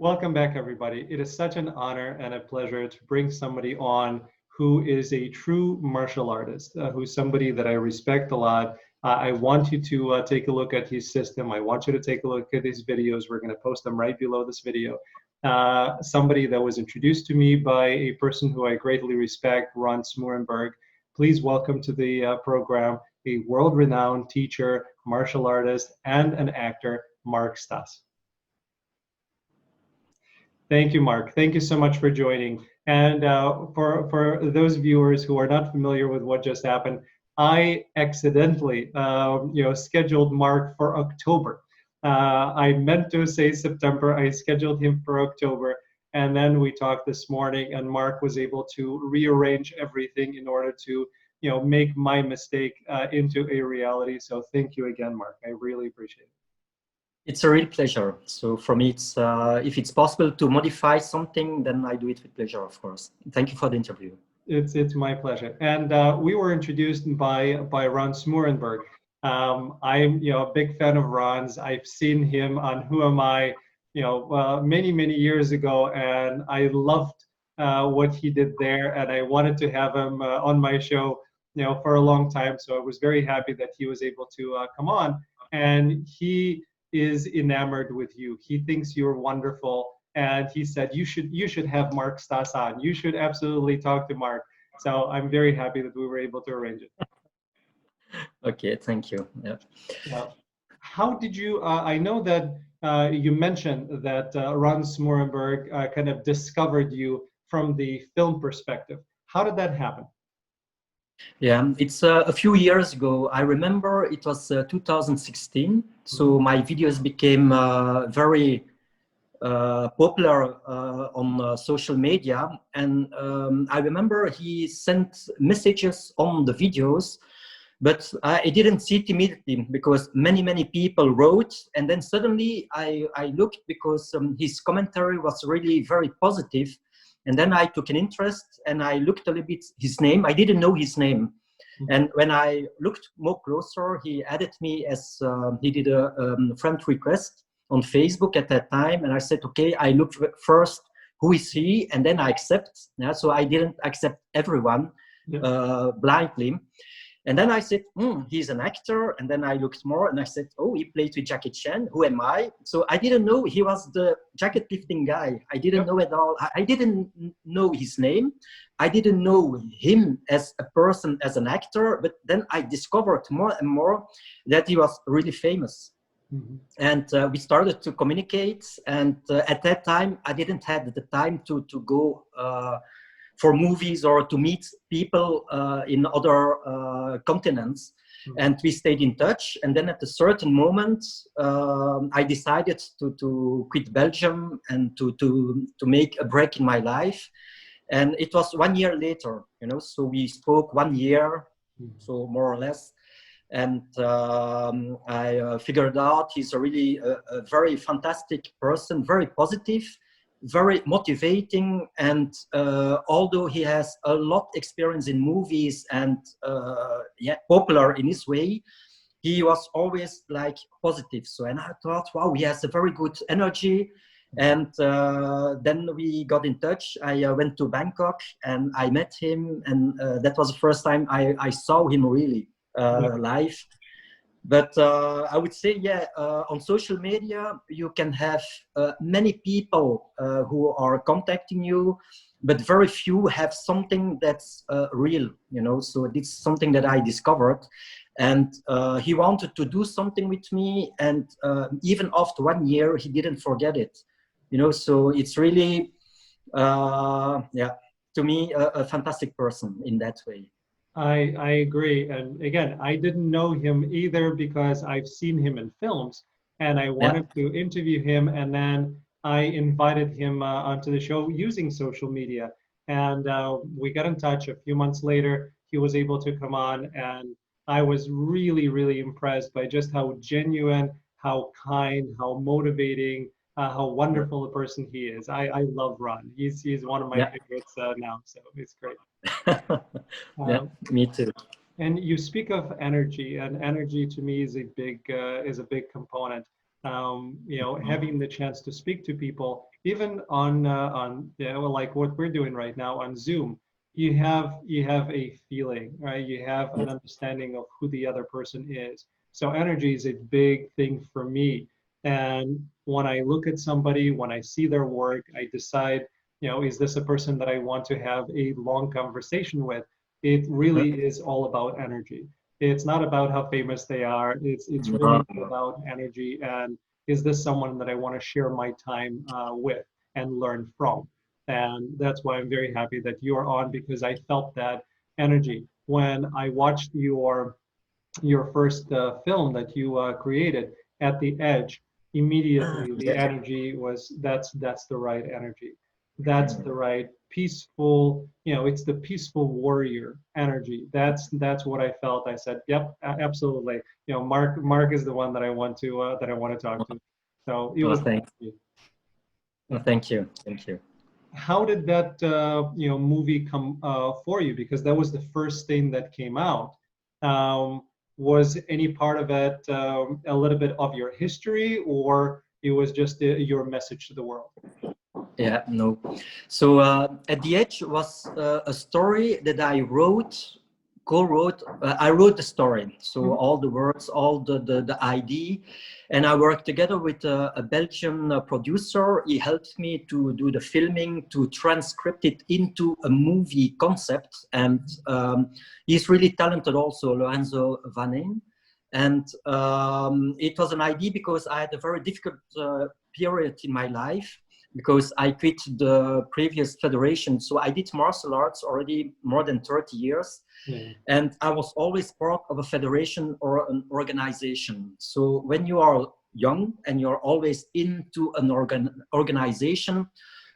Welcome back, everybody. It is such an honor and a pleasure to bring somebody on who is a true martial artist, who's somebody that I respect a lot. I want you to take a look at his system. I want you to take a look at his videos. We're going to post them right below this video. Somebody that was introduced to me by a person who I greatly respect, Ron Smoorenburg. Please welcome to the program a world-renowned teacher, martial artist, and an actor, Mark Stas. Thank you, Mark. Thank you so much for joining. And for those viewers who are not familiar with what just happened, I accidentally, scheduled Mark for October. I meant to say September. I scheduled him for October, and then we talked this morning, and Mark was able to rearrange everything in order to, make my mistake into a reality. So thank you again, Mark. I really appreciate it. It's a real pleasure. So for me, it's if it's possible to modify something, then I do it with pleasure, of course. Thank you for the interview. It's my pleasure. And we were introduced by Ron Smoorenburg. I'm a big fan of Ron's. I've seen him on Who Am I, many years ago, and I loved what he did there, and I wanted to have him on my show, for a long time. So I was very happy that he was able to come on, and he is enamored with you. He thinks you're wonderful, and he said you should have Mark Stas on. You should absolutely talk to Mark. So I'm very happy that we were able to arrange it. Okay, thank you. Yeah. How did you? I know that you mentioned that Ron Smoorenburg kind of discovered you from the film perspective. How did that happen? Yeah, it's a few years ago. I remember it was 2016. So my videos became very popular on social media. And I remember he sent messages on the videos, but I didn't see it immediately because many people wrote. And then suddenly I looked because his commentary was really very positive. And then I took an interest and I looked a little bit his name. I didn't know his name. And when I looked more closer, he added me as he did a friend request on Facebook at that time. And I said, okay, I look first, who is he? And then I accept. Yeah? So I didn't accept everyone blindly. And then I said, he's an actor. And then I looked more and I said, oh, he played with Jackie Chan. Who am I? So I didn't know he was the jacket lifting guy. I didn't know at all. I didn't know his name. I didn't know him as a person, as an actor. But then I discovered more and more that he was really famous. And we started to communicate. And at that time, I didn't have the time to go for movies or to meet people in other continents. And we stayed in touch. And then at a certain moment, I decided to quit Belgium and to make a break in my life. And it was 1 year later, so we spoke 1 year, so more or less. And I figured out he's a really a very fantastic person, very positive, very motivating, and although he has a lot experience in movies and popular in his way, he was always like positive. So, and I thought, wow, he has a very good energy. And then we got in touch. I went to Bangkok and I met him, and that was the first time I saw him really live. But I would say, on social media, you can have many people who are contacting you, but very few have something that's real, so it's something that I discovered. And he wanted to do something with me. And even after 1 year, he didn't forget it, so it's really, to me, a fantastic person in that way. I agree. And again, I didn't know him either because I've seen him in films and I wanted to interview him. And then I invited him onto the show using social media. And we got in touch a few months later. He was able to come on, and I was really impressed by just how genuine, how kind, how motivating, how wonderful a person he is. I love Ron. He's one of my favorites now, so it's great. Me too. And you speak of energy, and energy to me is a big component. you know, Mhm. having the chance to speak to people, even on you know, like what we're doing right now on Zoom, you have a feeling, right? You have an Yes. understanding of who the other person is. So energy is a big thing for me. And when I look at somebody, when I see their work, I decide, you know, is this a person that I want to have a long conversation with? It really is all about energy. It's not about how famous they are. It's really Mhm. about energy, and is this someone that I want to share my time with and learn from? And that's why I'm very happy that you're on, because I felt that energy when I watched your first film that you created at the edge. Ah, Immediately the yes. energy was, that's the right energy, that's the right peaceful, you know, it's the peaceful warrior energy. That's what I felt. I said, yep, absolutely, you know, Mark is the one that I want to talk to. So it Oh, was thanks. Oh, thank you. Thank you. how did that you know, movie come for you? Because that was the first thing that came out. Um, was any part of it a little bit of your history, or it was just your message to the world? Yeah, no. So at the edge was a story that I wrote, co-wrote. I wrote the story, so Mhm. all the words, all the ID, and I worked together with a Belgian producer. He helped me to do the filming, to transcript it into a movie concept, and he's really talented also, Lorenzo Vanin. And it was an idea because I had a very difficult period in my life because I quit the previous federation. So I did martial arts already more than 30 years. Yeah. And I was always part of a federation or an organization. So when you are young and you're always into an organization,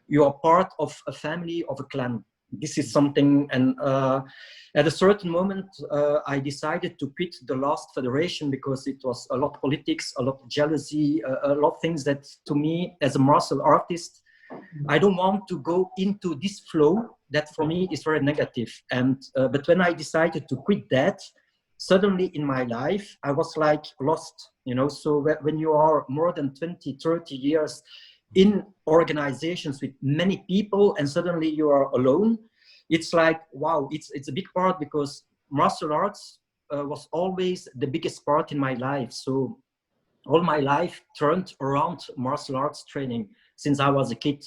you are part of a family, of a clan. This is something, and at a certain moment, I decided to quit the last federation because it was a lot of politics, a lot of jealousy, a lot of things that to me, as a martial artist, I don't want to go into this flow that for Yeah. me is very negative. And but when I decided to quit that, suddenly in my life, I was like lost, you know. So when you are more than 20, 30 years in organizations with many people and suddenly you are alone, it's like, wow, it's a big part because martial arts was always the biggest part in my life. So all my life turned around martial arts training since I was a kid.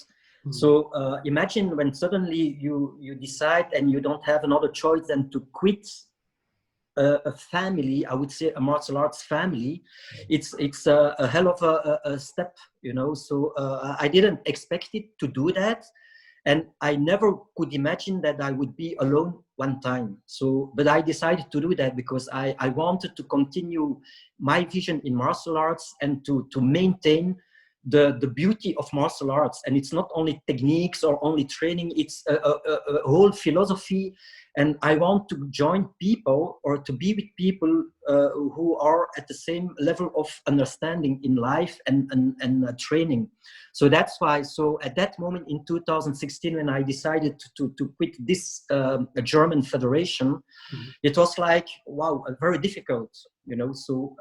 Mhm. So imagine when suddenly you decide and you don't have another choice than to quit a family. I would say a martial arts family. It's a hell of a step, you know. So I didn't expect it to do that, and I never could imagine that I would be alone one time. So, but I decided to do that because I wanted to continue my vision in martial arts and to maintain the beauty of martial arts. And it's not only techniques or only training, it's a whole philosophy. And I want to join people or to be with people who are at the same level of understanding in life and training. So that's why, so at that moment in 2016, when I decided to quit this German federation, Mhm. it was like, wow, very difficult, you know. So,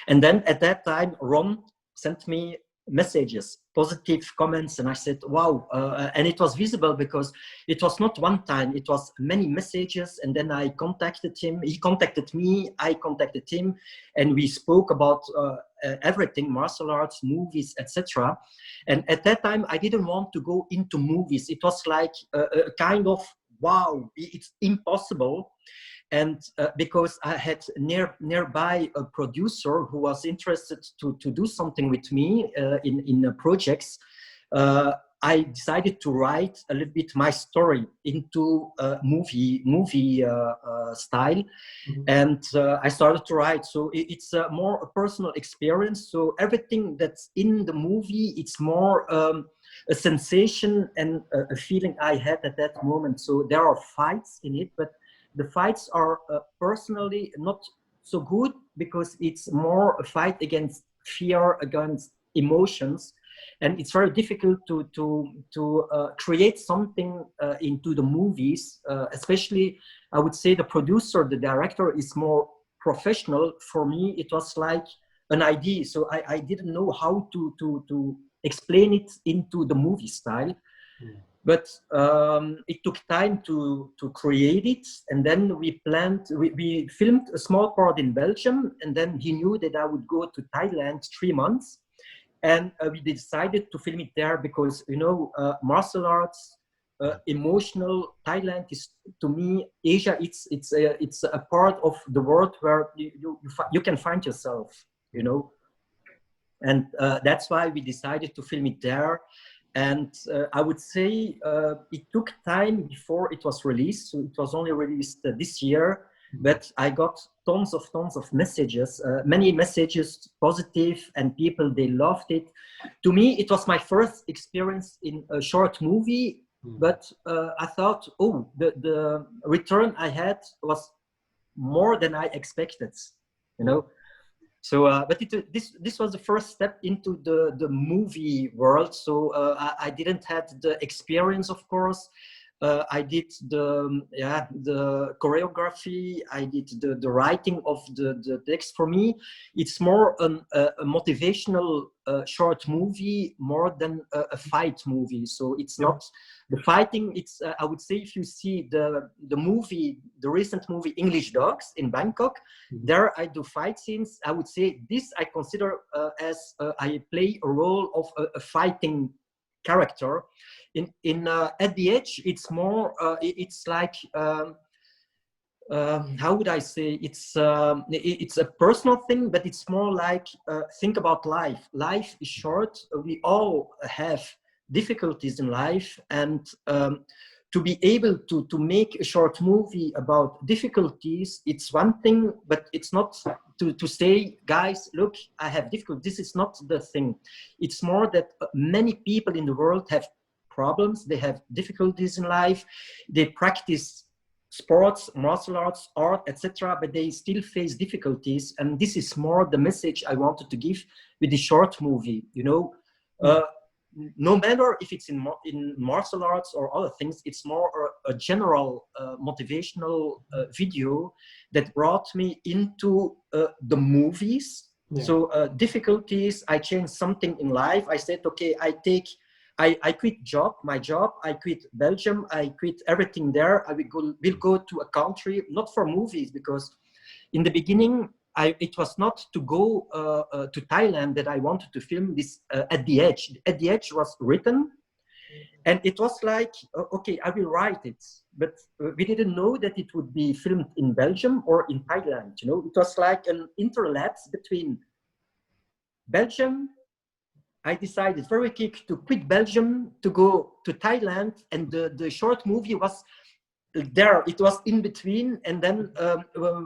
and then at that time, Ron sent me messages, positive comments, and I said, wow. And it was visible because it was not one time, it was many messages. And then I contacted him, he contacted me, I contacted him, and we spoke about everything, martial arts, movies, etc. And at that time, I didn't want to go into movies. It was like a kind of, wow, it's impossible. And because I had nearby a producer who was interested to do something with me in projects, I decided to write a little bit my story into movie style, Mhm. and I started to write. So it's more a personal experience. So everything that's in the movie, it's more a sensation and a feeling I had at that moment. So there are fights in it, but the fights are personally not so good because it's more a fight against fear, against emotions, and it's very difficult to create something into the movies. Especially, I would say the producer, the director is more professional. For me, it was like an idea. So I didn't know how to explain it into the movie style. But it took time to create it, and then we filmed a small part in Belgium, and then he knew that I would go to Thailand 3 months, and we decided to film it there because, you know, martial arts, emotional. Thailand is, to me, Asia. It's a part of the world where you can find yourself, you know, and that's why we decided to film it there. And I would say it took time before it was released. So it was only released this year, but I got tons of messages, many messages, positive, and people, they loved it. To me, it was my first experience in a short movie, but I thought, oh, the return I had was more than I expected, you know. So, but this was the first step into the movie world. So I didn't have the experience, of course. I did the choreography. I did the writing of the text. For me, it's more a motivational short movie more than a fight movie. So it's not the fighting. It's I would say, if you see the movie, the recent movie English Dogs in Bangkok, there I do fight scenes. I would say this I consider as I play a role of a fighting character. At the edge, it's more it's like how would I say, it's a personal thing, but it's more like think about life. Life is short. We all have difficulties in life, and to be able to make a short movie about difficulties, it's one thing, but it's not to say, guys, look, I have difficulties. This is not the thing. It's more that many people in the world have problems. They have difficulties in life. They practice sports, martial arts, art, etc., but they still face difficulties. And this is more the message I wanted to give with the short movie. You know, no matter if it's in martial arts or other things, it's more a general motivational video that brought me into the movies. So difficulties, I changed something in life. I said, okay, I quit my job, I quit Belgium, I quit everything there. I will go to a country, not for movies, because in the beginning, it was not to go to Thailand that I wanted to film this At the Edge. At the Edge was written, and it was like, okay, I will write it. But we didn't know that it would be filmed in Belgium or in Thailand. You know, it was like an interlapse between Belgium. I decided very quick to quit Belgium to go to Thailand, and the short movie was there. It was in between, and then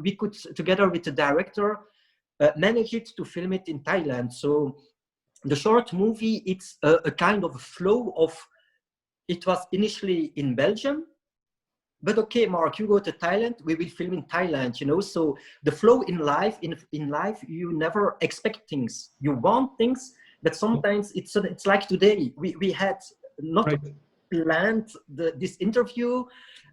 we could, together with the director, manage it to film it in Thailand. So the short movie, it's a kind of a flow of, it was initially in Belgium, but okay, Mark, you go to Thailand, we will film in Thailand, you know. So the flow in life, in life, you never expect things. You want things, but sometimes it's like today. We had not planned this interview,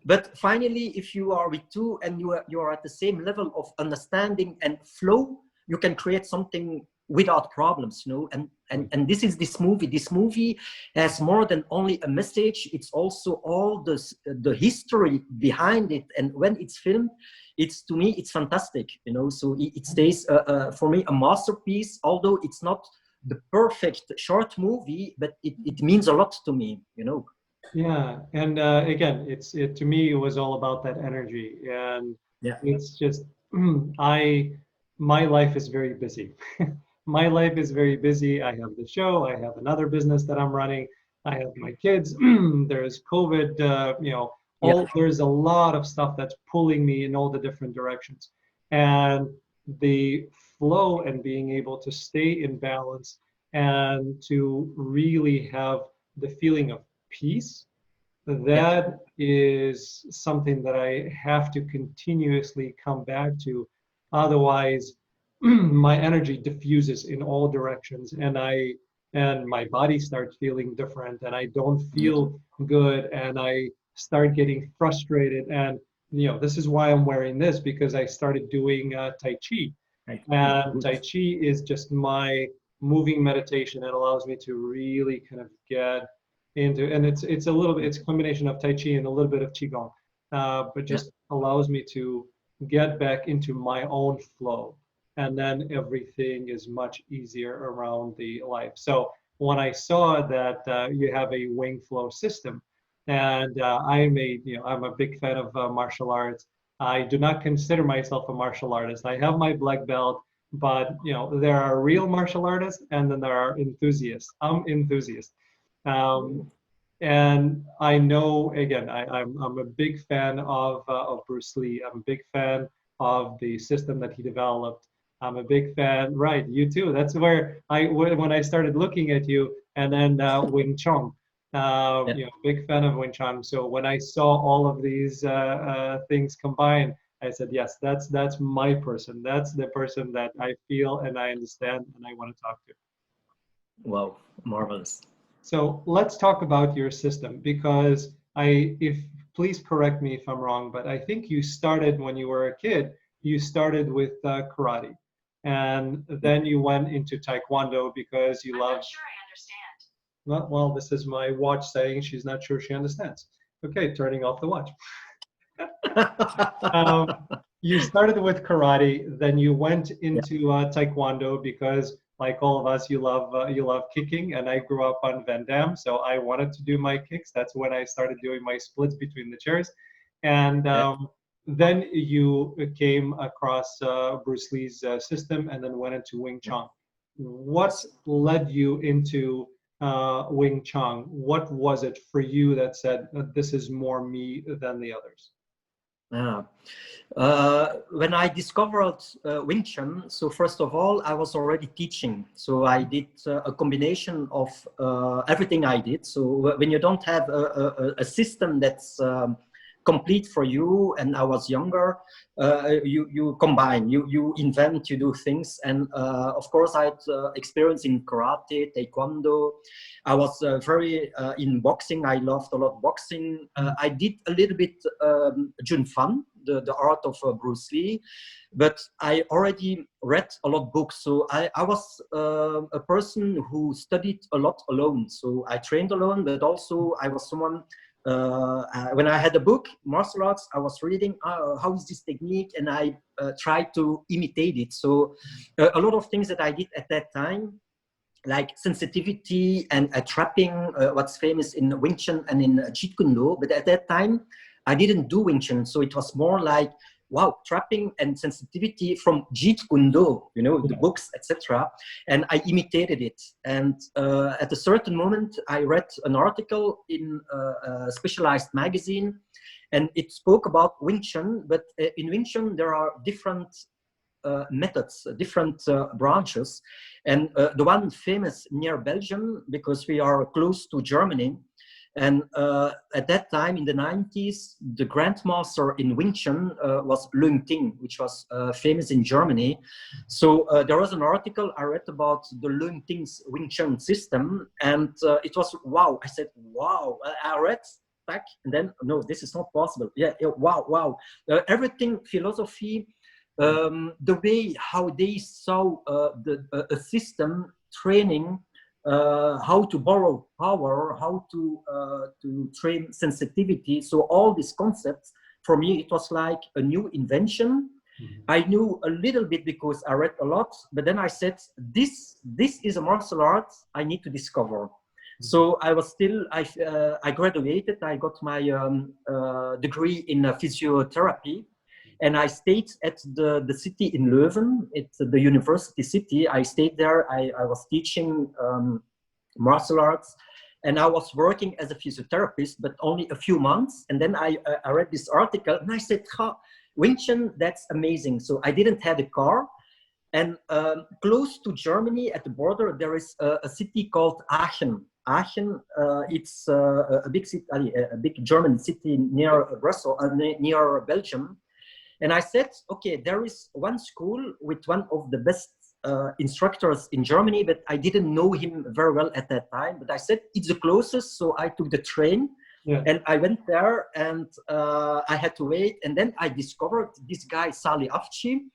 but finally, if you are with two and you are at the same level of understanding and flow, you can create something without problems, you know. And this is this movie. This movie has more than only a message. It's also all the history behind it. And when it's filmed, to me, it's fantastic, you know. So it stays for me a masterpiece, although it's not the perfect short movie, but it means a lot to me, you know. Yeah, and again, to me, it was all about that energy, and it's just my life is very busy. My life is very busy. I have the show. I have another business that I'm running. I have my kids. There's COVID. You know, there's a lot of stuff that's pulling me in all the different directions, and the flow and being able to stay in balance and to really have the feeling of peace, that is something that I have to continuously come back to. Otherwise, my energy diffuses in all directions, and my body starts feeling different, and I don't feel good, and I start getting frustrated. And you know, this is why I'm wearing this, because I started doing Tai Chi. And Good. Tai Chi is just my moving meditation. It allows me to really kind of get into, and it's a little bit, it's a combination of Tai Chi and a little bit of Qigong, but Yeah. just allows me to get back into my own flow. And then everything is much easier around the life. So when I saw that you have a wing flow system, and I'm a big fan of martial arts. I do not consider myself a martial artist. I have my black belt, but there are real martial artists, and then there are enthusiasts. I'm enthusiast, um, and I know again. I'm a big fan of Bruce Lee. I'm a big fan of the system that he developed. I'm a big fan. Right, you too. That's where when I started looking at you, and then Wing Chun. Yeah. Big fan of Wing Chun. So when I saw all of these things combined, I said, yes, that's my person. That's the person that I feel and I understand and I want to talk to. Wow, marvelous. So let's talk about your system because please correct me if I'm wrong, but I think you started when you were a kid. You started with karate, and then you went into taekwondo because you loved. Sure I understand. Well, this is my watch saying she's not sure she understands. Okay, turning off the watch. You started with karate, then you went into taekwondo because, like all of us, you love kicking, and I grew up on Van Damme, so I wanted to do my kicks. That's when I started doing my splits between the chairs, and then you came across Bruce Lee's system, and then went into Wing Chun. What led you into Wing Chun? What was it for you that said this is more me than the others? Yeah. When I discovered Wing Chun, so first of all, I was already teaching. So I did a combination of everything I did. So when you don't have a system that's complete for you, and I was younger, you combine, you invent, you do things. And of course, I had experience in karate, taekwondo. I was very in boxing. I loved a lot boxing. I did a little bit Chun, the art of Bruce Lee, but I already read a lot of books. So I was a person who studied a lot alone. So I trained alone, but also I was someone, when I had a book, martial arts, I was reading, how is this technique? And I tried to imitate it. So a lot of things that I did at that time, like sensitivity and trapping, what's famous in Wing Chun and in Jeet Kune Do. But at that time, I didn't do Wing Chun. So it was more like, wow, trapping and sensitivity from Jeet Kune Do, the books, etc. And I imitated it. And at a certain moment, I read an article in a specialized magazine, and it spoke about Wing Chun. But in Wing Chun, there are different methods, different branches. And the one famous near Belgium, because we are close to Germany, and at that time in the 90s, the grandmaster in Wing Chun was Leung Ting, which was famous in Germany. So there was an article I read about the Leung Ting's Wing Chun system, and it was wow. I said, wow. I read back, and then, no, this is not possible. Yeah, wow. Everything, philosophy, the way how they saw a system training, how to borrow power, how to train sensitivity. So all these concepts, for me, it was like a new invention. Mm-hmm. I knew a little bit because I read a lot, but then I said, this is a martial art I need to discover. Mm-hmm. So I was still, I graduated, I got my degree in physiotherapy. And I stayed at the city in Leuven. It's the university city. I stayed there. I was teaching martial arts, and I was working as a physiotherapist, but only a few months. And then I read this article, and I said, Wing Chun, that's amazing. So I didn't have a car. And close to Germany, at the border, there is a city called Aachen. Aachen, it's a big city, a big German city near Brussels, near Belgium. And I said, okay, there is one school with one of the best instructors in Germany, but I didn't know him very well at that time. But I said, it's the closest. So I took the train and I went there, and I had to wait. And then I discovered this guy, Salih Afci.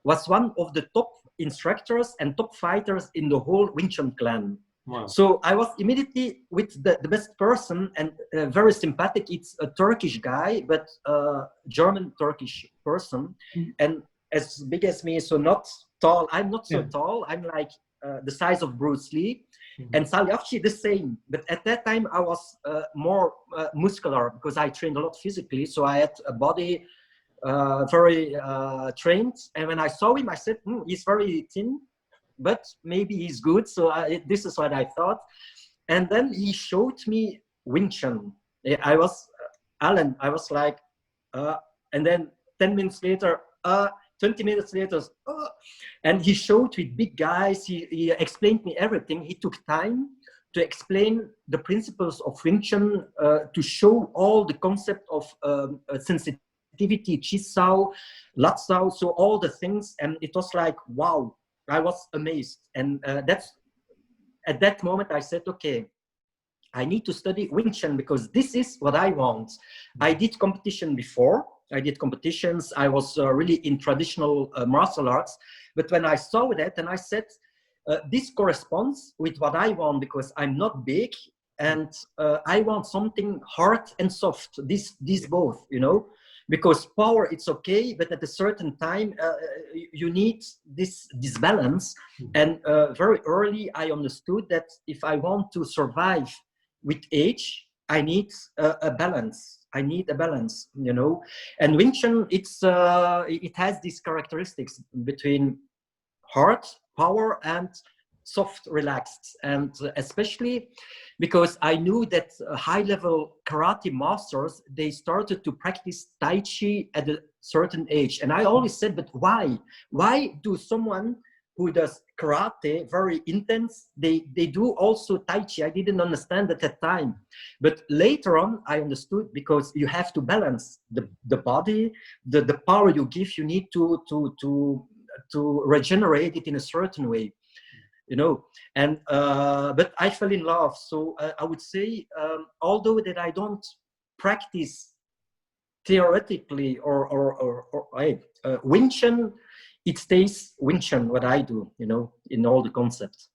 was one of the top instructors and top fighters in the whole Wing Chun clan. Wow. So I was immediately with the best person, and very sympathetic. It's a Turkish guy, but German Turkish person, and as big as me, so not tall. I'm not so tall. I'm like the size of Bruce Lee, and Saliafchi the same. But at that time, I was more muscular because I trained a lot physically. So I had a body very trained. And when I saw him, I said, he's very thin, but maybe he's good. So this is what I thought. And then he showed me Wing Chun. I was, Alan, I was like, and then 10 minutes later, 20 minutes later, and he showed with big guys, he explained me everything. He took time to explain the principles of Wing Chun, to show all the concept of sensitivity, Chisao, Latsao, so all the things. And it was like, wow, I was amazed. And that's, at that moment I said, okay, I need to study Wing Chun because this is what I want. I did competition before. I did competitions. I was really in traditional martial arts. But when I saw that, and I said, this corresponds with what I want because I'm not big and I want something hard and soft. These both, you know, because power, it's okay, but at a certain time, you need this balance. And very early, I understood that if I want to survive with age, I need a balance. I need a balance, you know. And Wing Chun, it has these characteristics between hard, power, and soft, relaxed. And especially because I knew that high-level karate masters, they started to practice Tai Chi at a certain age. And I always said, but why? Why do someone who does karate very intense, they do also Tai Chi? I didn't understand at that time. But later on, I understood, because you have to balance the body, the power you give, you need to regenerate it in a certain way, you know. And but I fell in love. So I would say, although that I don't practice theoretically or Wing Chun, it stays Wing Chun, what I do, you know, in all the concepts.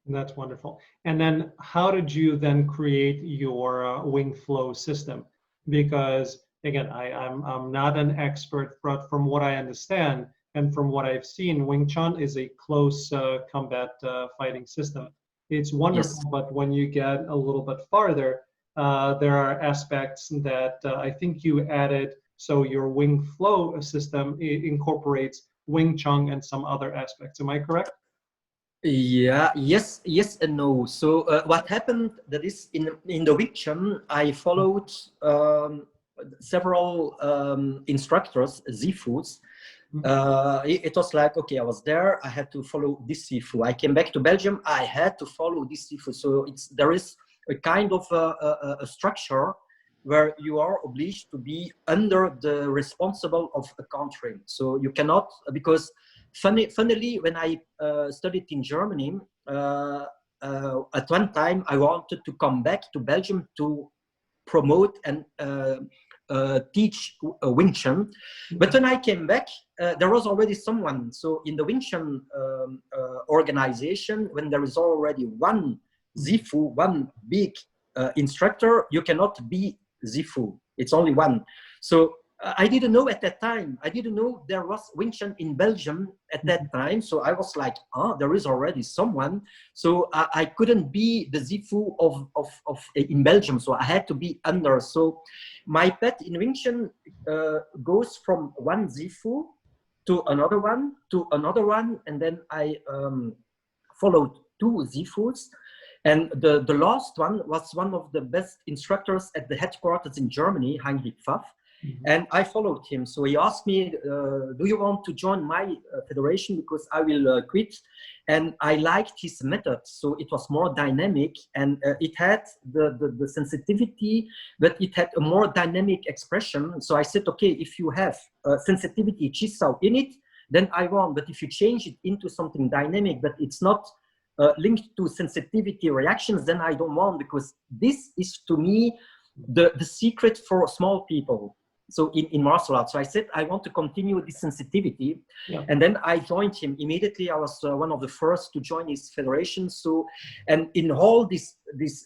That's wonderful. And then how did you then create your wing flow system? Because again, I'm not an expert, but from what I understand and from what I've seen, Wing Chun is a close combat fighting system. It's wonderful, yes. But when you get a little bit farther, there are aspects that I think you added. So your wing flow system incorporates Wing Chun and some other aspects. Am I correct? Yeah, yes and no. So what happened, that is, in the Wing Chun, I followed several instructors, Zifus. It was like, okay, I was there, I had to follow this Sifu. I came back to Belgium, I had to follow this Sifu. So there is a kind of a structure where you are obliged to be under the responsible of a country. So you cannot, because funnily, when I studied in Germany, at one time I wanted to come back to Belgium to promote and teach Wing Chun. But when I came back, there was already someone. So in the Wing Chun organization, when there is already one Zifu, one big instructor, you cannot be Zifu. It's only one. So I didn't know at that time. I didn't know there was Wing Chun in Belgium at that time. So I was like, oh, there is already someone. So I couldn't be the Zifu of in Belgium. So I had to be under. So my path in Wing Chun goes from one Zifu to another one, and then I followed two Zifus. And the last one was one of the best instructors at the headquarters in Germany, Heinrich Pfaff. And I followed him. So he asked me, do you want to join my federation? Because I will quit. And I liked his method. So it was more dynamic, and it had the sensitivity, but it had a more dynamic expression. So I said, okay, if you have sensitivity, Chisao in it, then I want. But if you change it into something dynamic, but it's not linked to sensitivity reactions, then I don't want, because this is, to me, the secret for small people. So in martial arts. So I said, I want to continue this sensitivity. Yeah. And then I joined him immediately. I was one of the first to join his federation. So, and in all these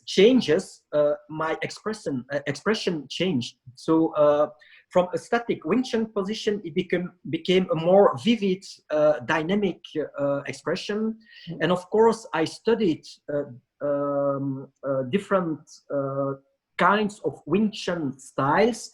changes, my expression changed. So from a static Wing Chun position, it became a more vivid, dynamic expression. And of course, I studied different kinds of Wing Chun styles.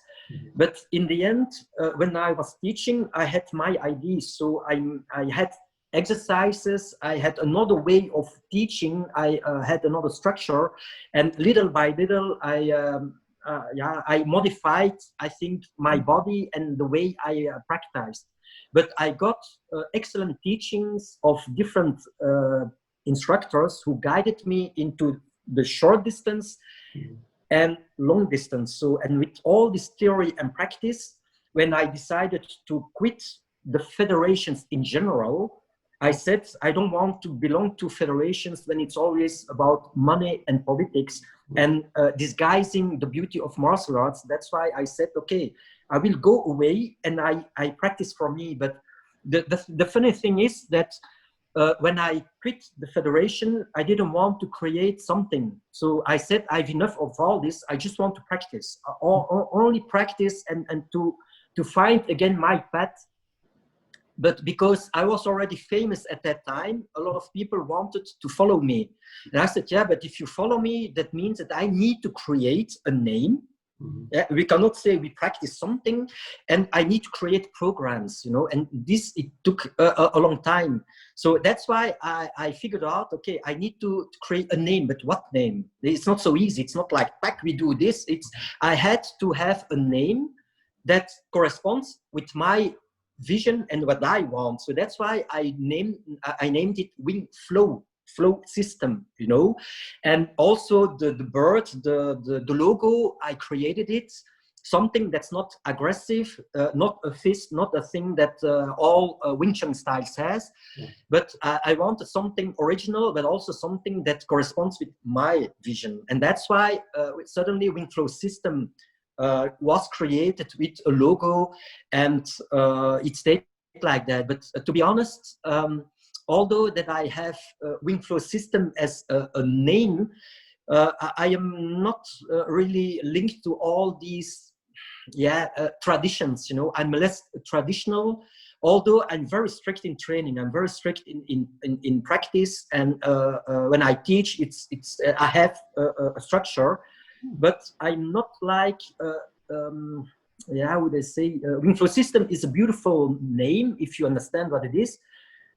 But in the end, when I was teaching, I had my ideas. So I had exercises, I had another way of teaching, I had another structure, and little by little, I modified, I think, my body and the way I practiced. But I got excellent teachings of different instructors who guided me into the short distance and long distance. So, and with all this theory and practice, when I decided to quit the federations in general, I said, I don't want to belong to federations when it's always about money and politics and disguising the beauty of martial arts. That's why I said, okay, I will go away and I practice for me. But the funny thing is that when I quit the federation, I didn't want to create something. So I said, I've enough of all this. I just want to practice, only practice and to find again my path. But because I was already famous at that time, a lot of people wanted to follow me. And I said, yeah, but if you follow me, that means that I need to create a name. Yeah, we cannot say we practice something and I need to create programs, you know, and this, it took a long time. So that's why I figured out, okay, I need to create a name, but what name? It's not so easy. It's not like, pack, we do this. I had to have a name that corresponds with my vision and what I want. So that's why I named it Wing Flow system, you know. And also the bird, the logo, I created it, something that's not aggressive, not a fist, not a thing that all Wing Chun styles has, but I wanted something original, but also something that corresponds with my vision. And that's why suddenly Wing Flow system was created with a logo, and it stayed like that. But to be honest, although that I have Wing Flow system as a name, I am not really linked to all these traditions, you know. I'm less traditional, although I'm very strict in training. I'm very strict in practice, and when I teach, I have a structure. But I'm not like, how would I say, Wing Flow system is a beautiful name if you understand what it is.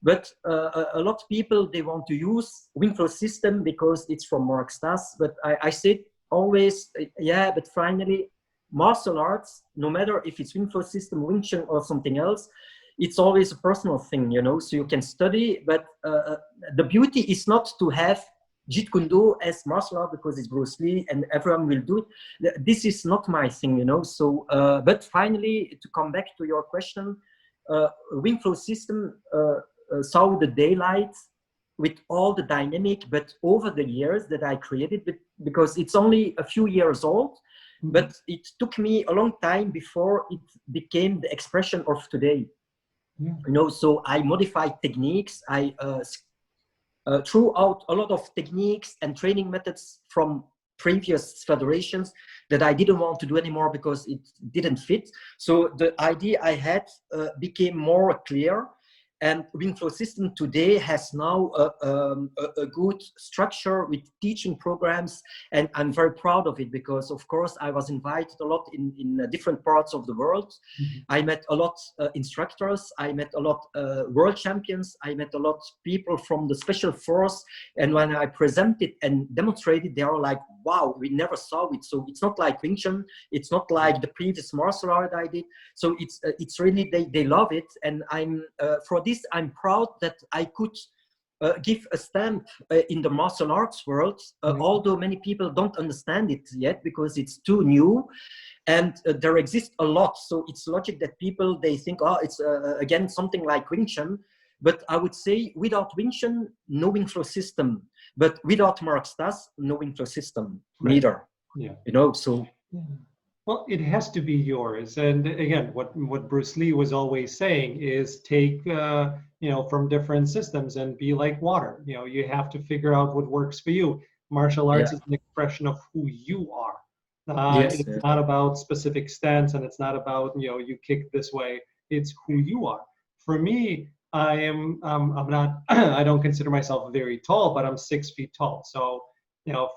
But a lot of people, they want to use Wing Flow system because it's from Mark Stas. But I said always, yeah, but finally, martial arts, no matter if it's Wing Flow system, Wing Chun or something else, it's always a personal thing, you know. So you can study, but the beauty is not to have Jeet Kune Do as martial art because it's Bruce Lee and everyone will do it. This is not my thing, you know. So, but finally, to come back to your question, Wing Flow system saw the daylight with all the dynamic, but over the years that I created it, because it's only a few years old, but it took me a long time before it became the expression of today. You know, so I modified techniques. I threw out a lot of techniques and training methods from previous federations that I didn't want to do anymore because it didn't fit. So the idea I had became more clear. And Wing Flow system today has now a good structure with teaching programs, and I'm very proud of it because, of course, I was invited a lot in different parts of the world. I met a lot instructors, I met a lot world champions, I met a lot people from the special force, and when I presented and demonstrated, they are like, wow, we never saw it. So it's not like Wing Chun, it's not like the previous martial art I did. So it's really, they love it, and I'm for this I'm proud that I could give a stamp in the martial arts world, although many people don't understand it yet because it's too new, and there exists a lot. So it's logic that people, they think, oh, it's again something like Wing Chun. But I would say without Wing Chun, no Wing Flow system. But without Mark Stas, no Wing Flow system neither. You know, so. Well, it has to be yours. And again, what Bruce Lee was always saying is take from different systems and be like water. You have to figure out what works for you. Martial Yeah. arts is an expression of who you are. Yes. It's not about specific stance, and it's not about you kick this way. It's who you are. For me, I'm not I don't consider myself very tall, but I'm 6 feet tall. So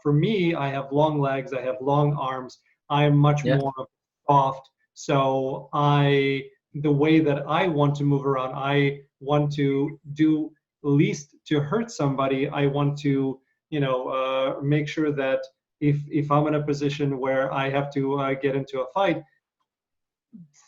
for me, I have long legs, I have long arms. I'm much Yeah. more soft. So the way that I want to move around, I want to do least to hurt somebody. I want to, make sure that if I'm in a position where I have to get into a fight,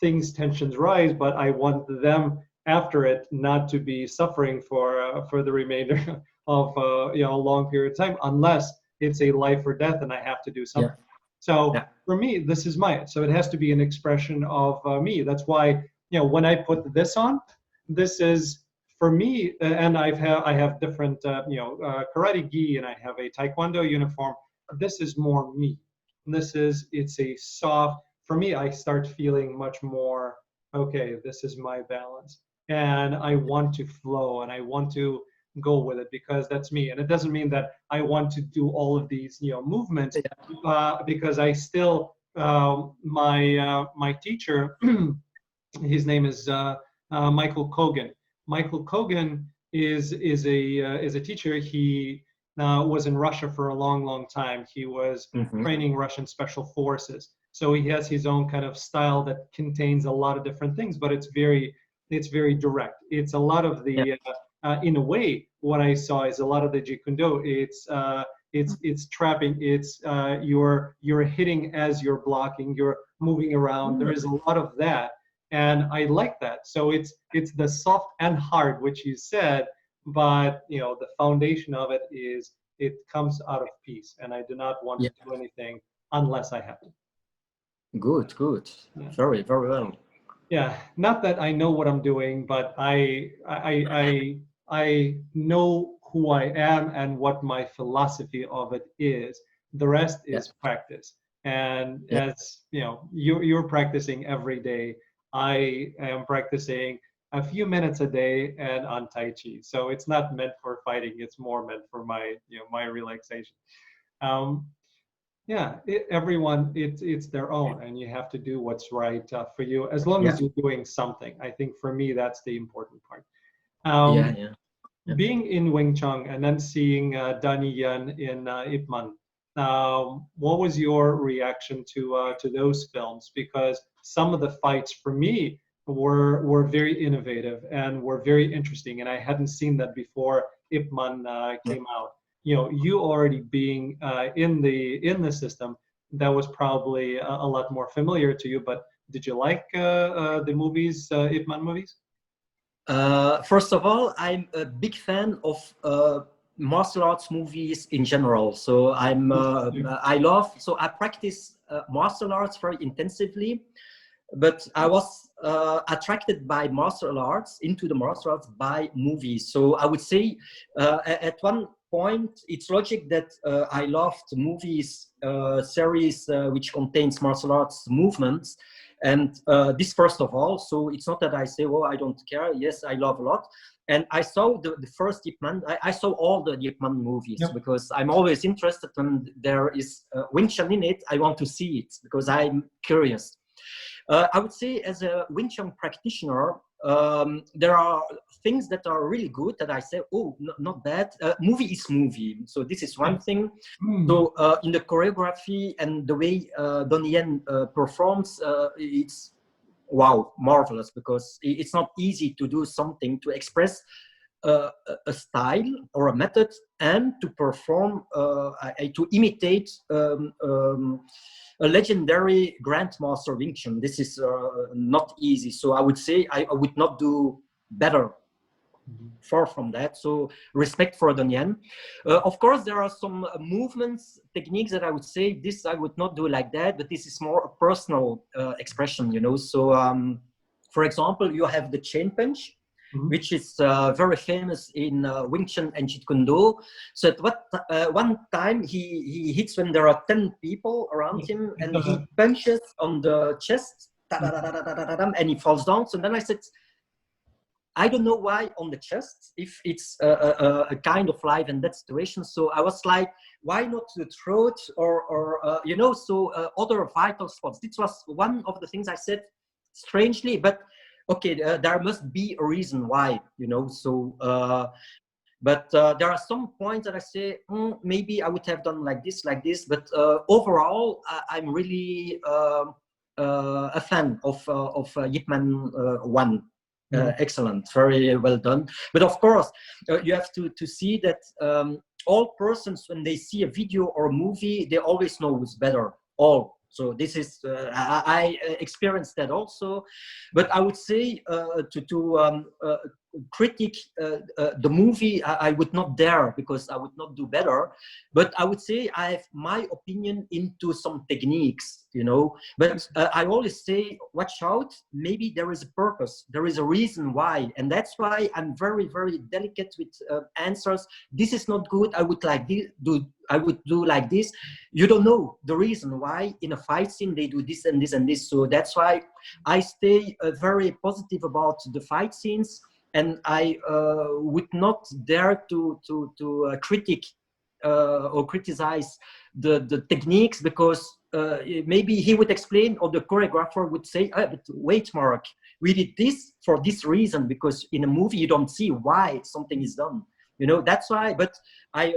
tensions rise, but I want them after it not to be suffering for the remainder of a long period of time, unless it's a life or death and I have to do Yeah. something. So Yeah. for me, this is so it has to be an expression of me. That's why when I put this on, this is for me, and I have different karate gi and I have a taekwondo uniform. This is more me. It's a soft, for me, I start feeling much more, okay, this is my balance. And I want to flow and I want to go with it because that's me. And it doesn't mean that I want to do all of these, movements, because I still, my teacher, his name is Michael Kogan. Michael Kogan is a teacher. He was in Russia for a long, long time. He was training Russian special forces. So he has his own kind of style that contains a lot of different things, but it's very direct. It's a lot of Yeah. the in a way, what I saw is a lot of the Jeet Kune Do. It's trapping. It's you're hitting as you're blocking. You're moving around. There is a lot of that, and I like that. So it's the soft and hard, which you said, but the foundation of it is it comes out of peace, and I do not want to do anything unless I have to. Good. Yeah. Very, very well. Yeah, not that I know what I'm doing, but I know who I am and what my philosophy of it is. The rest Yeah. is practice. And Yeah. as you're practicing every day. I am practicing a few minutes a day and on Tai Chi. So it's not meant for fighting. It's more meant for my relaxation. Um, yeah, everyone, it's their own, and you have to do what's right for you, as long Yeah. as you're doing something. I think for me, that's the important part. Yeah. Being in Wing Chun and then seeing Donnie Yen in Ip Man, what was your reaction to those films? Because some of the fights for me were very innovative and were very interesting, and I hadn't seen that before Ip Man came out. You already being in the system, that was probably a lot more familiar to you. But did you like the movies, Ip Man movies? First of all, I'm a big fan of martial arts movies in general. So I practice martial arts very intensively, but I was attracted by into the martial arts by movies. So I would say at one point, it's logic that I loved movies, series which contains martial arts movements. And this first of all, so it's not that I say, oh, I don't care. Yes, I love a lot. And I saw the first Ip Man. I saw all the Ip Man movies because I'm always interested when there is Wing Chun in it. I want to see it because I'm curious. I would say as a Wing Chun practitioner, there are things that are really good that I say, oh, not bad. Movie is movie. So this is one thing. So in the choreography and the way Donnie Yen performs, it's wow, marvelous, because it's not easy to do something to express a style or a method and to perform, to imitate a legendary grandmaster Wing Chun. This is not easy. So I would say I would not do better. Far from that. So respect for Donnie Yen. Of course, there are some movements, techniques that I would say this I would not do like that, but this is more a personal expression, So for example, you have the chain punch. which is very famous in Wing Chun and Jeet Kune Do. So at one time he hits when there are 10 people around him, and he punches on the chest, and he falls down. So then I said, I don't know why on the chest, if it's a kind of life and death situation. So I was like, why not the throat or you know, so other vital spots. This was one of the things I said strangely, but okay, there must be a reason why, you know. So but there are some points that I say, maybe I would have done like this, but overall I'm really a fan of Yip Man 1. Excellent, very well done. But of course, you have to see that all persons, when they see a video or a movie, they always know who's better. All. So this is I experienced that also. But I would say to critique the movie, I would not dare, because I would not do better. But I would say I have my opinion into some techniques, you know. But I always say, watch out, maybe there is a purpose, there is a reason why. And that's why I'm very, very delicate with answers. This is not good, I would like this, I would do like this. You don't know the reason why in a fight scene they do this and this and this. So that's why I stay very positive about the fight scenes. And I would not dare to critique or criticize the techniques, because maybe he would explain, or the choreographer would say, but wait, Mark, we did this for this reason, because in a movie you don't see why something is done. You know, that's why. But I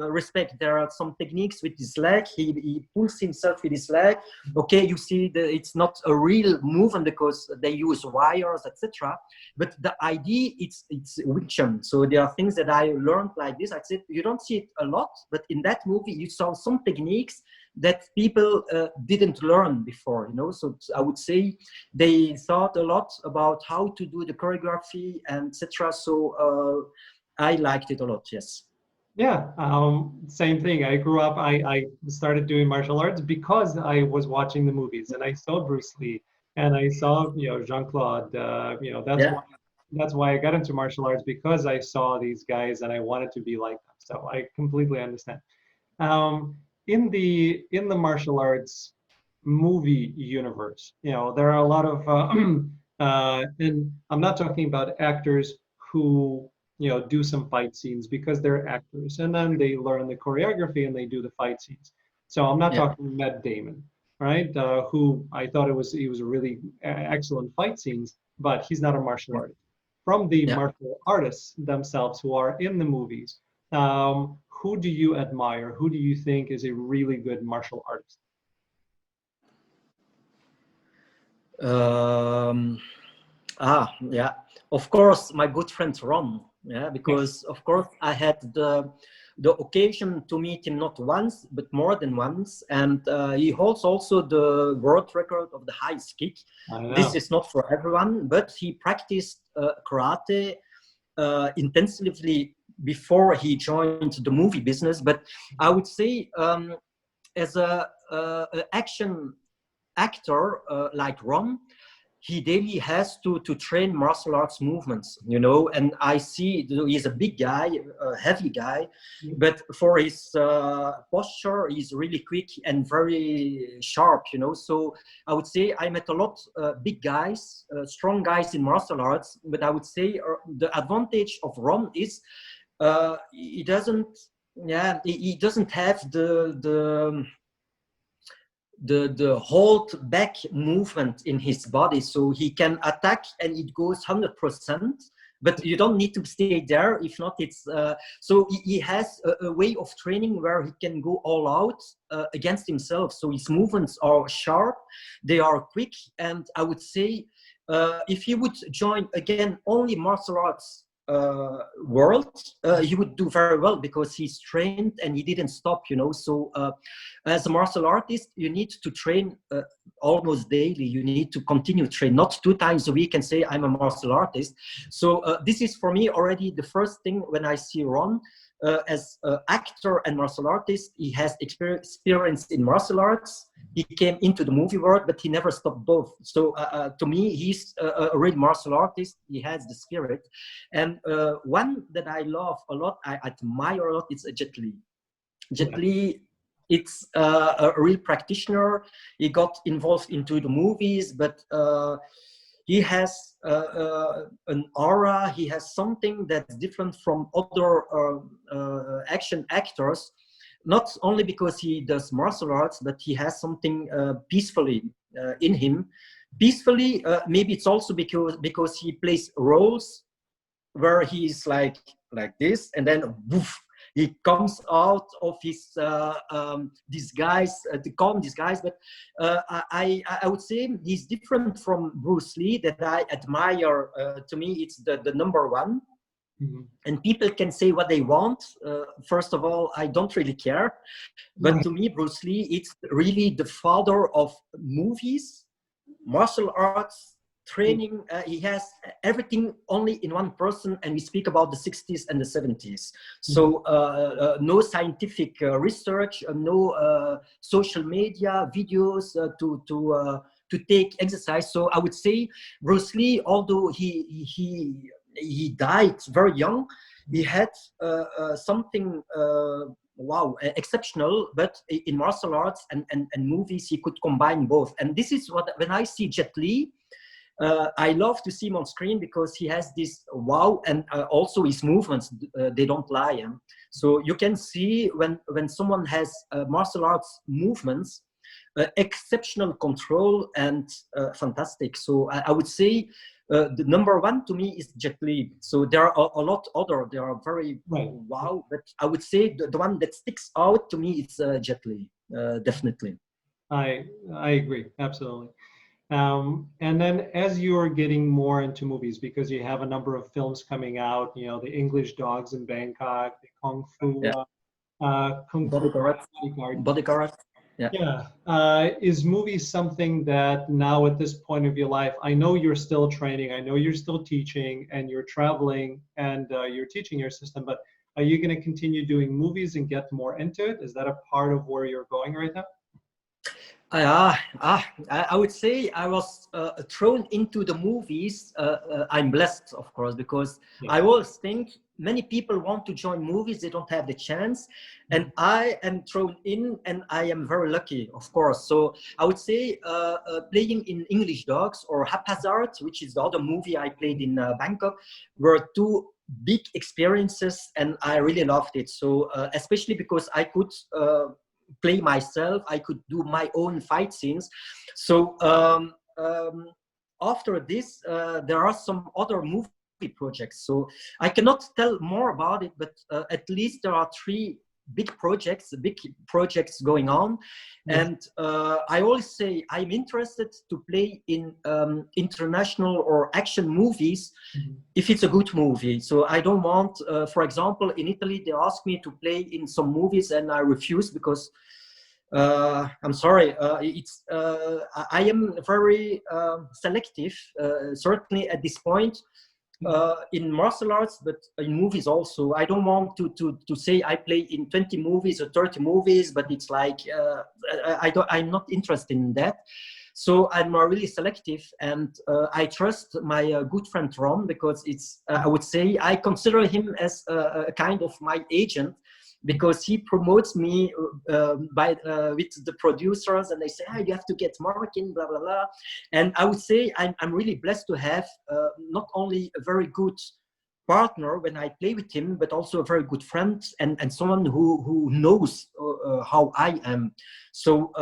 respect, there are some techniques with his leg. He pulls himself with his leg. Okay, you see it's not a real movement because they use wires, etc. But the idea, it's Wing Chun. So there are things that I learned like this. I said, you don't see it a lot, but in that movie you saw some techniques that people didn't learn before, you know. So I would say they thought a lot about how to do the choreography and etc. So I liked it a lot, yes. Yeah, same thing. I grew up, I started doing martial arts because I was watching the movies, and I saw Bruce Lee and I saw, you know, Jean-Claude, you know, that's why I got into martial arts, because I saw these guys and I wanted to be like them. So I completely understand. In the martial arts movie universe, you know, there are a lot of, and I'm not talking about actors who, you know, do some fight scenes because they're actors, and then they learn the choreography and they do the fight scenes. So I'm not talking Matt Damon, right? Who I thought he was a really excellent fight scenes, but he's not a martial artist. From the martial artists themselves who are in the movies, who do you admire? Who do you think is a really good martial artist? Yeah, of course, my good friend Ron. Yeah, because of course I had the occasion to meet him not once but more than once, and he holds also the world record of the highest kick. This is not for everyone, but he practiced karate intensively before he joined the movie business. But I would say as a action actor like Ron, he daily has to train martial arts movements, you know. And I see he's a big guy, a heavy guy, but for his posture, he's really quick and very sharp, you know. So I would say I met a lot big guys, strong guys in martial arts, but I would say the advantage of Ron is he doesn't have the hold back movement in his body, so he can attack and it goes 100%, but you don't need to stay there. If not, it's so he has a way of training where he can go all out against himself. So his movements are sharp, they are quick, and I would say if he would join again only martial arts world, he would do very well, because he's trained and he didn't stop, you know. So as a martial artist, you need to train almost daily. You need to continue to train, not 2 times a week and say I'm a martial artist. So this is for me already the first thing when I see Ron. as an actor and martial artist. He has experience in martial arts. He came into the movie world, but he never stopped both. So to me, he's a real martial artist. He has the spirit. And one that I love a lot, I admire a lot, is Jet Li. Jet Li, it's a real practitioner. He got involved into the movies, but he has an aura. He has something that's different from other action actors. Not only because he does martial arts, but he has something peacefully in him. Peacefully, maybe it's also because he plays roles where he's like this, and then woof, he comes out of his disguise, the calm disguise. But I would say he's different from Bruce Lee, that I admire. To me, it's the number one. Mm-hmm. And people can say what they want. First of all, I don't really care. But to me, Bruce Lee, it's really the father of movies, martial arts, training. He has everything only in one person, and we speak about the 60s and the 70s. So no scientific research, no social media videos to take exercise. So I would say Bruce Lee, although he died very young, he had something exceptional, but in martial arts and movies, he could combine both. And this is what, when I see Jet Li, I love to see him on screen, because he has this wow, and also his movements, they don't lie. So you can see when someone has martial arts movements, exceptional control and fantastic. So I would say the number one to me is Jet Li. So there are a lot other, they are very wow, but I would say the one that sticks out to me is Jet Li, definitely. I agree, absolutely. And then as you're getting more into movies, because you have a number of films coming out, you know, the English Dogs in Bangkok, the Kung Fu, Kung Fu Bodyguard. Is movies something that now at this point of your life, I know you're still training, I know you're still teaching, and you're traveling, and you're teaching your system, but are you going to continue doing movies and get more into it? Is that a part of where you're going right now? I would say I was thrown into the movies. I'm blessed, of course, because I always think many people want to join movies, they don't have the chance, and I am thrown in, and I am very lucky, of course. So I would say playing in English Dogs or Haphazard, which is the other movie I played in Bangkok, were two big experiences, and I really loved it. So especially because I could play myself, I could do my own fight scenes. So after this, there are some other movie projects. So I cannot tell more about it, but at least there are three big projects going on. And I always say I'm interested to play in international or action movies if it's a good movie. So I don't want, for example, in Italy, they ask me to play in some movies and I refuse, because I'm sorry, I am very selective, certainly at this point. In martial arts, but in movies also. I don't want to say I play in 20 movies or 30 movies, but it's like I'm not interested in that. So I'm really selective, and I trust my good friend Ron, because it's I would say I consider him as a kind of my agent, because he promotes me with the producers, and they say, you have to get marketing, blah, blah, blah. And I would say I'm really blessed to have not only a very good partner when I play with him, but also a very good friend, and someone who knows how I am. So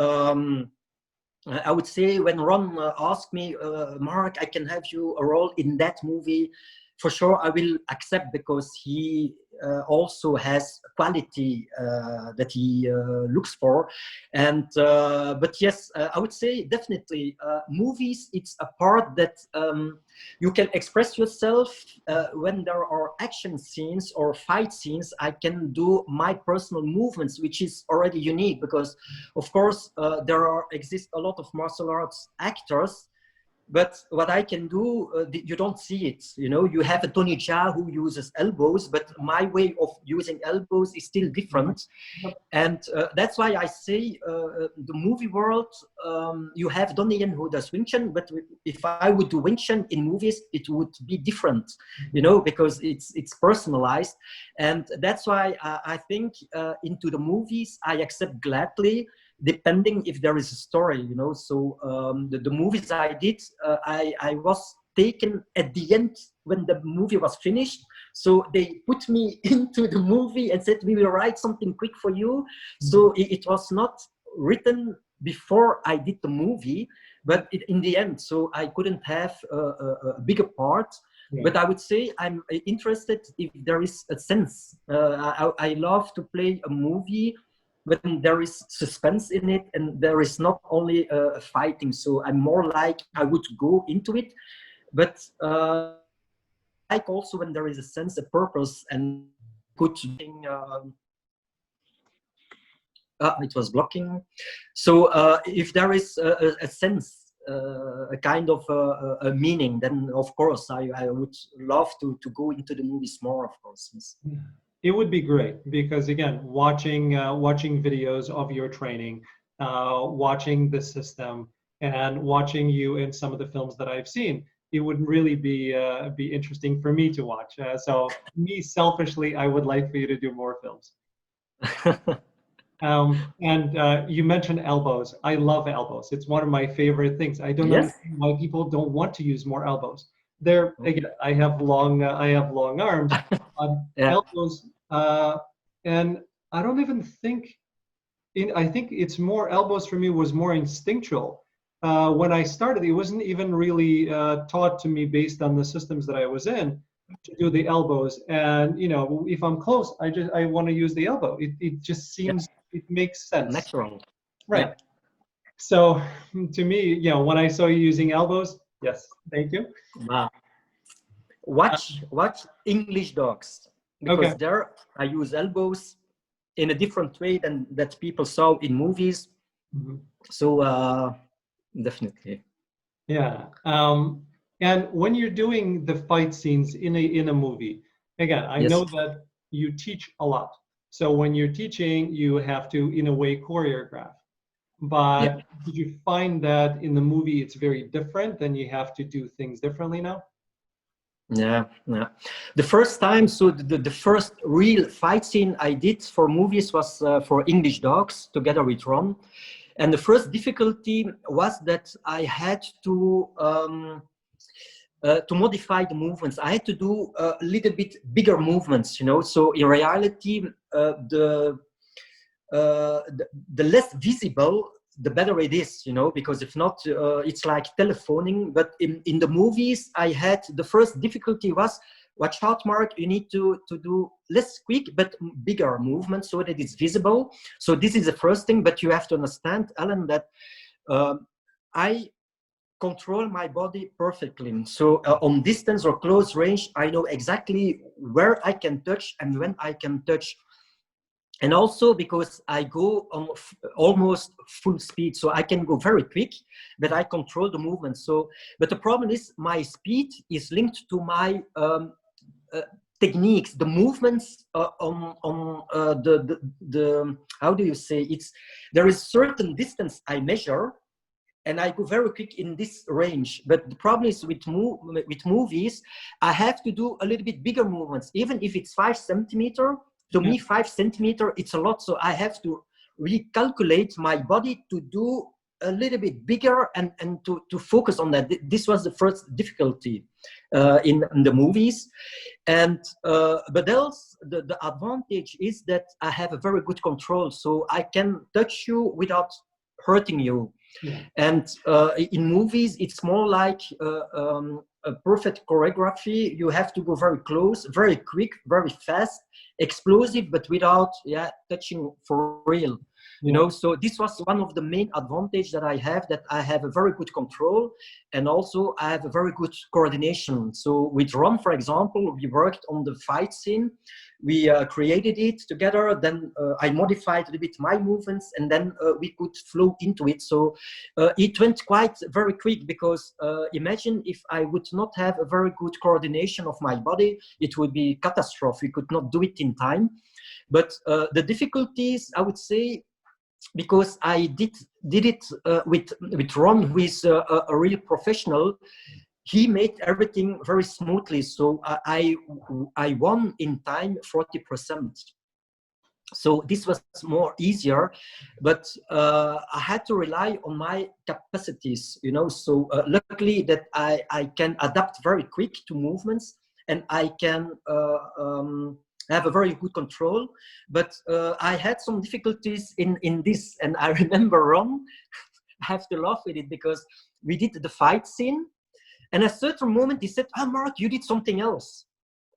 I would say when Ron asked me, Mark, I can have you a role in that movie, for sure I will accept, because he also has quality that he looks for. And but yes, I would say definitely movies, it's a part that you can express yourself. When there are action scenes or fight scenes, I can do my personal movements, which is already unique, because of course there exist a lot of martial arts actors But what I can do, you don't see it. You know, you have a Tony Jaa who uses elbows, but my way of using elbows is still different. And that's why I say the movie world, you have Donnie Yen who does Wing Chun, but if I would do Wing Chun in movies, it would be different, you know, because it's personalized. And that's why I think into the movies, I accept gladly, depending if there is a story, you know. So the movies I did, I was taken at the end when the movie was finished. So they put me into the movie and said, we will write something quick for you. So it was not written before I did the movie, but in the end, so I couldn't have a bigger part. Yeah. But I would say I'm interested if there is a sense. I love to play a movie when there is suspense in it and there is not only fighting. So I'm more like I would go into it, but like also when there is a sense, a purpose, and good thing. It was blocking. So if there is a sense, a kind of a meaning, then of course I would love to go into the movies more, of course. Yes. It would be great because again, watching videos of your training, watching the system, and watching you in some of the films that I've seen, it would really be interesting for me to watch. So me selfishly, I would like for you to do more films. And you mentioned elbows. I love elbows. It's one of my favorite things. I don't understand why people don't want to use more elbows. They're, again, I have long arms. Elbows, and I don't even think. I think it's more elbows for me was more instinctual. When I started, it wasn't even really taught to me based on the systems that I was in to do the elbows. And you know, if I'm close, I want to use the elbow. It just seems it makes sense. Natural. Right. Yeah. So to me, you know, when I saw you using elbows, yes, thank you. Wow. Watch English dogs, because there I use elbows in a different way than that people saw in movies. Mm-hmm. So definitely. Yeah. And when you're doing the fight scenes in a movie, again, I know that you teach a lot. So when you're teaching, you have to, in a way, choreograph. But did you find that in the movie it's very different and you have to do things differently now? Yeah. The first time, so the first real fight scene I did for movies was for English Dogs together with Ron. And the first difficulty was that I had to modify the movements. I had to do a little bit bigger movements, you know. So in reality, the less visible, the better it is, you know, because if not, it's like telephoning. But in the movies, I had the first difficulty was, watch out, Mark, you need to do less quick but bigger movements so that it's visible. So this is the first thing, but you have to understand, Alan, that I control my body perfectly. So on distance or close range, I know exactly where I can touch and when I can touch. And also because I go on almost full speed, so I can go very quick, but I control the movement. So, but the problem is my speed is linked to my techniques, the movements on the how do you say, there is certain distance I measure, and I go very quick in this range. But the problem is with movies, I have to do a little bit bigger movements, even if it's 5 centimeters. To me, 5 centimeters, it's a lot. So I have to recalculate my body to do a little bit bigger and to focus on that. This was the first difficulty in the movies. And but else, the advantage is that I have a very good control. So I can touch you without hurting you. Yeah. And in movies, it's more like a perfect choreography. You have to go very close, very quick, very fast, explosive, but without touching for real. You know, so this was one of the main advantage that I have, that I have a very good control, and also I have a very good coordination. So with Ron, for example, we worked on the fight scene. We created it together. Then I modified a little bit my movements, and then we could flow into it. So it went quite very quick, because imagine if I would not have a very good coordination of my body, it would be catastrophe. We could not do it in time. But the difficulties, I would say, because I did it with Ron, who is a real professional. He made everything very smoothly, so I won in time 40%. So this was more easier, but I had to rely on my capacities, you know. So luckily that I can adapt very quick to movements, and I can have a very good control. But I had some difficulties in this, and I remember Ron, I have to laugh with it, because we did the fight scene, and at a certain moment he said, "Ah, Mark, you did something else."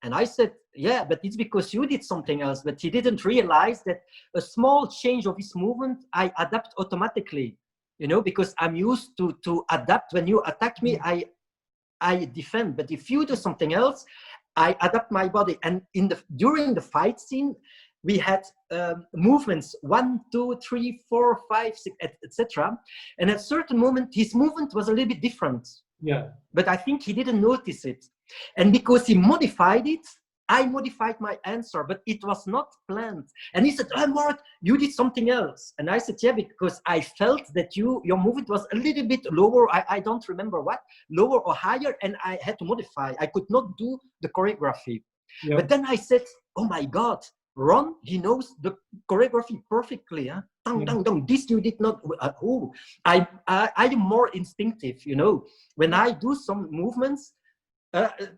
And I said, "Yeah, but it's because you did something else." But he didn't realize that a small change of his movement, I adapt automatically, you know, because I'm used to adapt. When you attack me, I defend. But if you do something else, I adapt my body. And during the fight scene, we had movements 1, 2, 3, 4, 5, 6, etc. And at a certain moment, his movement was a little bit different. Yeah. But I think he didn't notice it. And because he modified it, I modified my answer, but it was not planned. And he said, "Oh, Mark, you did something else." And I said, "Yeah, because I felt that your movement was a little bit lower. I don't remember what, lower or higher, and I had to modify. I could not do the choreography." Yep. But then I said, "Oh my God, Ron, he knows the choreography perfectly. Huh? Dang, dang, dang. This you did not." I am more instinctive, you know. When I do some movements,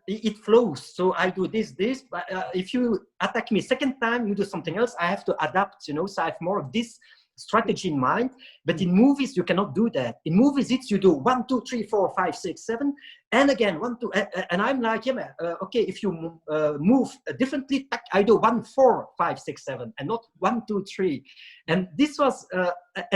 it flows. So I do this, but if you attack me second time, you do something else, I have to adapt, you know. So I have more of this strategy in mind. But in movies, you cannot do that. In movies, it's you do 1, 2, 3, 4, 5, 6, 7, and again 1, 2, and I'm like, yeah, man, okay, if you move differently, I do 1, 4, 5, 6, 7, and not 1, 2, 3. And this was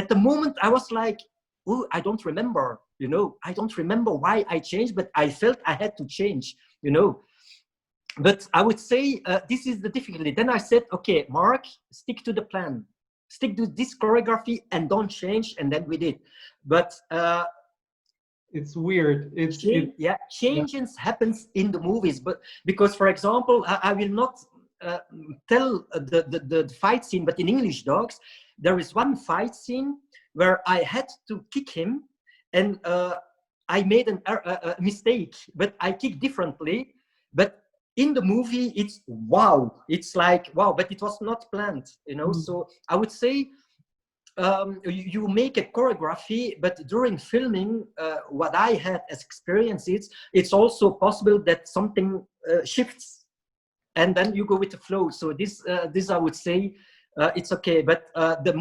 at the moment I was like, oh, I don't remember, you know, I don't remember why I changed, but I felt I had to change, you know. But I would say this is the difficulty. Then I said, okay, Mark, stick to the plan, stick to this choreography and don't change. And then we did. But it's weird. Changes happens in the movies, but because, for example, I will not tell the fight scene, but in English Dogs, there is one fight scene where I had to kick him, and I made a mistake, but I kicked differently. But in the movie, it's wow. It's like wow, but it was not planned, you know. So I would say you make a choreography, but during filming, what I had as experience is it's also possible that something shifts, and then you go with the flow. So this I would say. It's okay, but the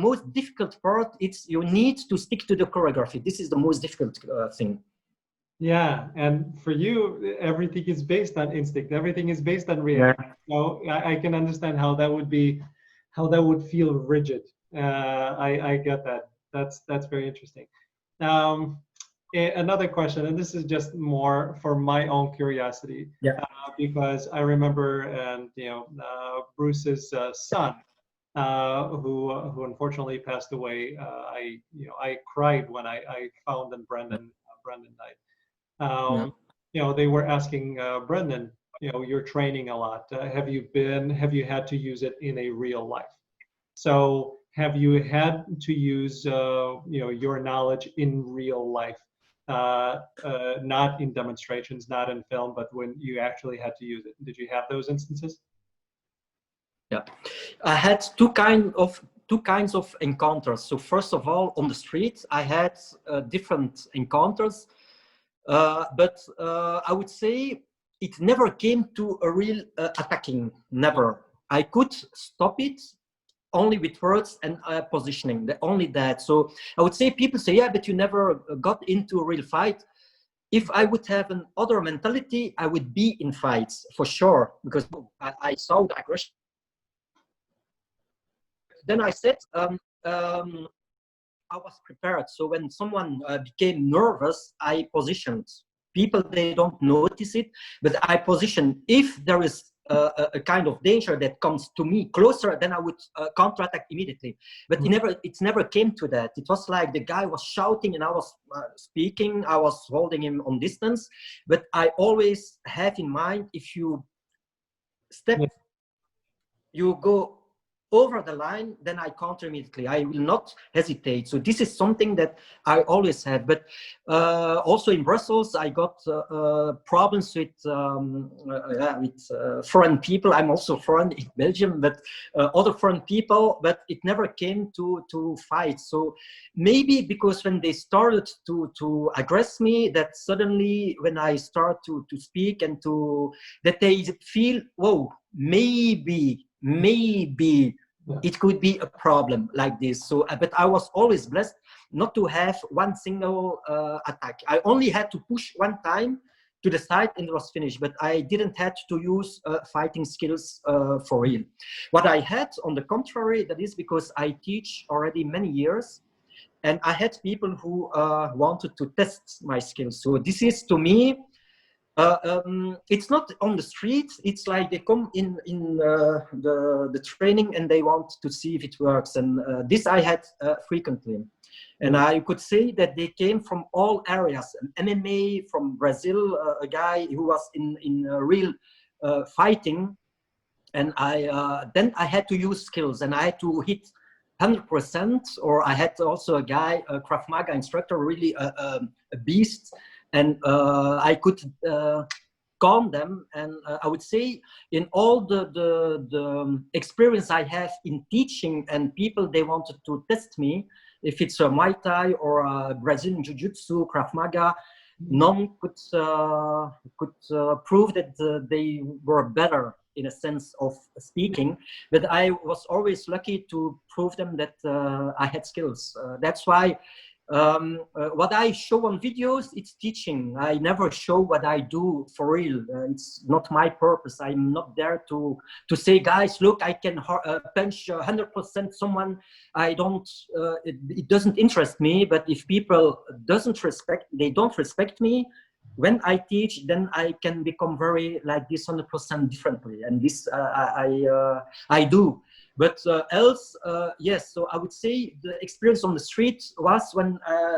most difficult part is you need to stick to the choreography. This is the most difficult thing. Yeah, and for you, everything is based on instinct. Everything is based on reaction. Yeah. So I can understand how that would feel rigid. I get that. That's very interesting. Another question, and this is just more for my own curiosity. Yeah. Because I remember, and Bruce's son, who unfortunately passed away. I cried when I found that Brendan died. They were asking Brendan, you're training a lot. Have you had to use it in a real life? So have you had to use your knowledge in real life? Not in demonstrations, not in film, but when you actually had to use it. Did you have those instances? Yeah, I had two kinds of encounters. So first of all, on the street, I had different encounters, but I would say it never came to a real attacking. Never. I could stop it only with words and positioning, only that. So I would say people say, yeah, but you never got into a real fight. If I would have an other mentality, I would be in fights for sure, because I saw the aggression. then I said, I was prepared. So when someone became nervous, I positioned. People, they don't notice it, but I position. If there is a kind of danger that comes to me closer, then I would counterattack immediately. But it never came to that. It was like the guy was shouting and I was speaking. I was holding him on distance. But I always have in mind, if you step, you go over the line, then I counter immediately. I will not hesitate. So this is something that I always had. But also in Brussels, I got problems with foreign people. I'm also foreign in Belgium, but other foreign people. But it never came to fight. So maybe because when they started to aggress me, that suddenly when I start to speak and that they feel, whoa, maybe it could be a problem like this. So, but I was always blessed not to have one single attack. I only had to push one time to the side and it was finished, but I didn't have to use fighting skills for real. What I had, on the contrary, that is because I teach already many years, and I had people who wanted to test my skills. So this is, to me, it's not on the street. It's like they come in the training and they want to see if it works. And this I had frequently. And I could say that they came from all areas. MMA from Brazil, a guy who was in real fighting. And then I had to use skills and I had to hit 100%. Or I had also a guy, a Krav Maga instructor, really a beast. And I could calm them. And I would say in all the experience I have in teaching and people, they wanted to test me, if it's a Muay Thai or a Brazilian Jiu-Jitsu, Krav Maga, none could prove that they were better in a sense of speaking. But I was always lucky to prove them that I had skills. That's why what I show on videos, it's teaching. I never show what I do for real. It's not my purpose. I'm not there to say, guys, look, I can punch 100% someone. I don't. It doesn't interest me. But if people they don't respect me when I teach, then I can become very like this 100% differently. And this I do. But else, yes, so I would say the experience on the street was when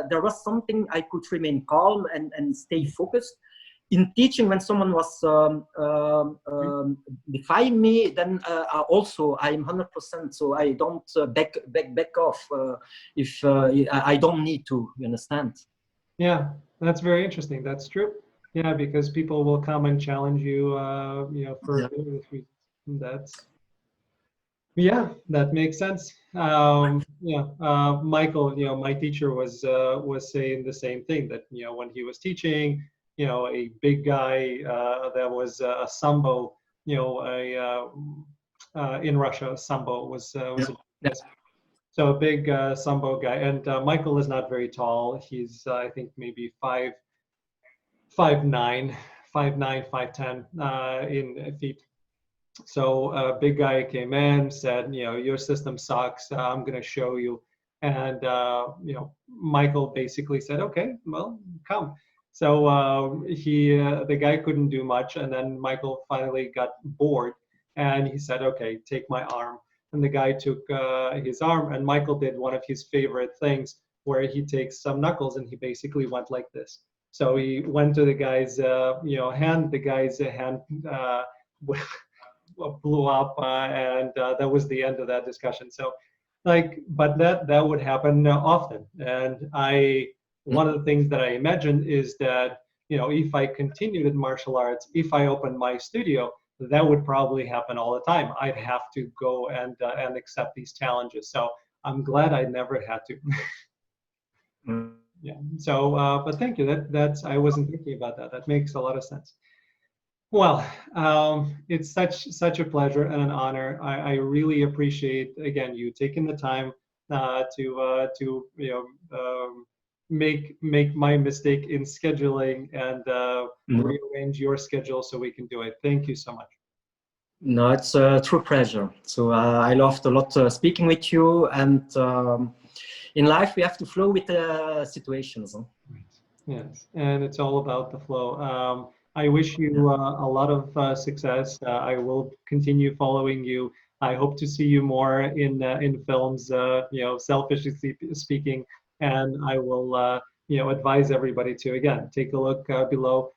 there was something I could remain calm and stay focused. In teaching, when someone was defying me, then also I'm 100%, so I don't back off if I don't need to, you understand? Yeah, that's very interesting. That's true. Yeah, because people will come and challenge you, for various reasons. That's... Yeah, that makes sense. Michael, my teacher was saying the same thing, that when he was teaching, a big guy that was a sambo, in Russia, sambo was so a big sambo guy, and Michael is not very tall. He's I think maybe 5'9", 5'10" in feet. So a big guy came in, said, your system sucks. I'm going to show you. And, Michael basically said, okay, well, come. So the guy couldn't do much. And then Michael finally got bored and he said, okay, take my arm. And the guy took his arm, and Michael did one of his favorite things where he takes some knuckles and he basically went like this. So he went to the guy's, hand. The guy's hand blew up, and that was the end of that discussion. So, but that would happen often. And one of the things that I imagine is that, if I continued in martial arts, if I opened my studio, that would probably happen all the time. I'd have to go and accept these challenges. So I'm glad I never had to. Yeah. So, but thank you. I wasn't thinking about that. That makes a lot of sense. Well, it's such a pleasure and an honor. I really appreciate, again, you taking the time to make my mistake in scheduling and rearrange your schedule so we can do it. Thank you so much. No, it's a true pleasure. So I loved a lot speaking with you, and in life we have to flow with the situations. Huh? Yes, and it's all about the flow. I wish you a lot of success. I will continue following you. I hope to see you more in films. You know, selfishly speaking, and I will you know, advise everybody to again take a look below.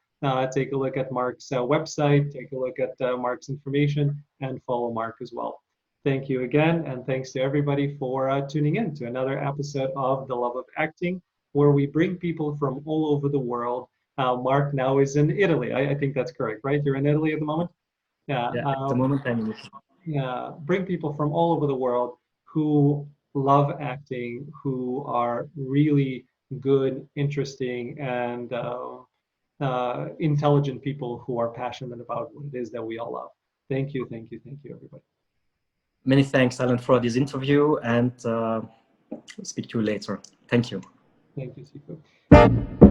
Take a look at Mark's website. Take a look at Mark's information, and follow Mark as well. Thank you again, and thanks to everybody for tuning in to another episode of The Love of Acting, where we bring people from all over the world. Mark now is in Italy. I think that's correct, right? You're in Italy at the moment? Yeah. Yeah, at the moment I'm in it. Yeah. Bring people from all over the world who love acting, who are really good, interesting, and intelligent people who are passionate about what it is that we all love. Thank you, thank you, thank you, everybody. Many thanks, Alan, for this interview, and speak to you later. Thank you. Thank you, Sifu.